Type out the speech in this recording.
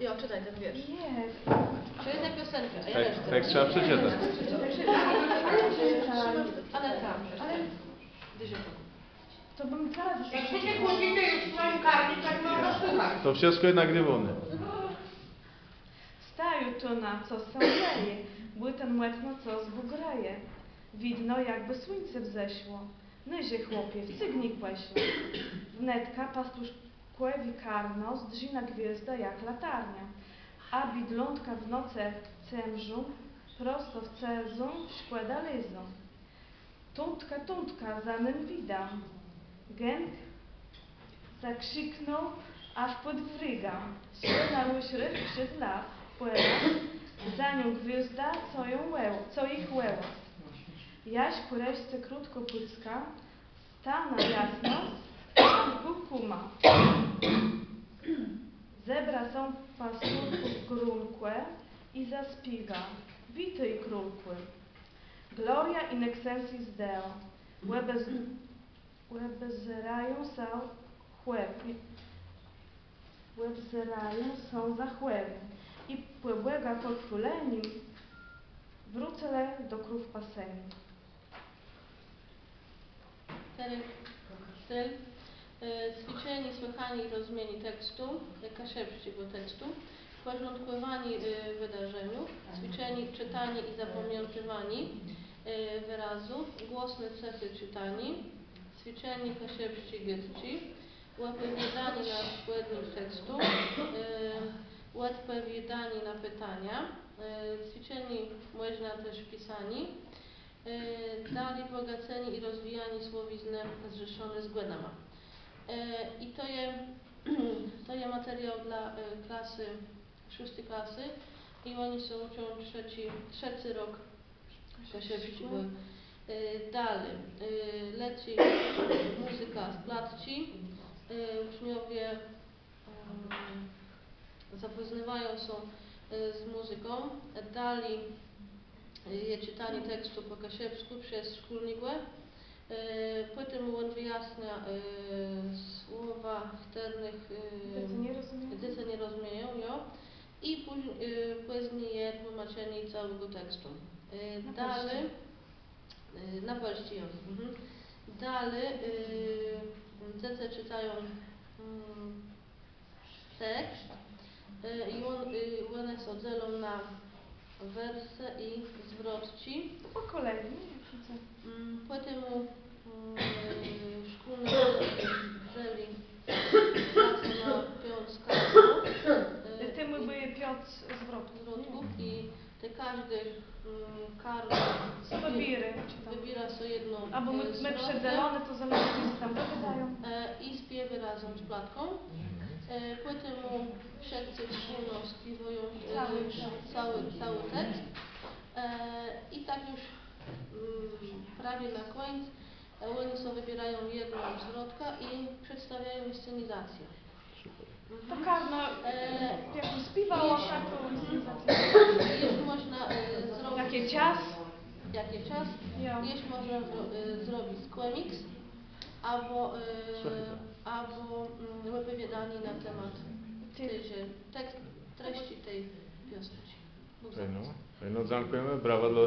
Jo, czytaj ten wiersz. Nie. Czytaj piosenkę, a ja Tak, resztę. tak trzeba przeczytać. Ale tam. Ale to bym zaraz... Jak chcecie kłócić, to już swoim karty, tak można słuchać. To wszystko jest nagrywane. Staju tu na co sądzeje, błyten młetno co zbugraje. Widno jakby słońce wzeszło. Nyzie chłopie, w cygnik łeśło. Wnetka pastusz kłewi karno, zdrzyna gwiazda jak latarnia. A bidlątka w noce cemżu, prosto w cezum szkłeda lyzu. Tuntka, za nym widam. Gęk zakrzyknął, aż podwryga. Ślenały szrych przez las, płela, za nią gwiazda, co ich łeła. Jaś ku reszce krótko pyska, sta na jasno, kukuma. Zebra są pasurków grunкłe i zaspiwa. Witaj królkły. Gloria in excelsis Deo. Łebezerają są za chłewy. I płebłega podchulenim wrócę do krów paseni. Styl. Ćwiczeni, słuchani i rozumieni tekstu, kaszepściego tekstu, porządkowani wydarzeniu, ćwiczeni, czytani i zapamiętywani wyrazów, głosne cechy czytani, ćwiczeni, kaszepści, getci, odpowiadani na składnik tekstu, odpowiadani na pytania, ćwiczeni, można też pisani, dalej bogaceni i rozwijani słowizny zrzeszone z głębama. I to jest materiał dla klasy, 6. klasy i oni się uczą trzeci rok kaszepściego. Dalej leci muzyka z platci. Uczniowie zapoznawają się z muzyką. Dalej jest czytanie tekstu po kaszepsku przez szkolnikłe. Potem on wyjaśnia słowa, których dzieci nie rozumieją, jo? I później jest tłumaczenie całego tekstu. Dalej, na polsce, jo. Dalej dzieci czytają tekst i one są dzielą na wersy i zwrotki. Po kolei, Potem szkolne wzięli klasę na 5 klasów. Ty mój były 5 zwrotków. I te każdy karol wybiera sobie jedną albo my przedzielone, to zależy, co tam dodają. I śpiewy razem z platką. Potem wszyscy wspólno śpiewają cały tekst. I tak już prawie na końcu oni sobie wybierają jedną zwrotkę i przedstawiają scenizację. To Karno, jak śpiewała taką scenizację. Jeśli można zrobić... Jakie czas? Jeśli można zrobić komiks albo wypowiadanie na temat treści tej piosenki. No, dziękujemy, brawa dla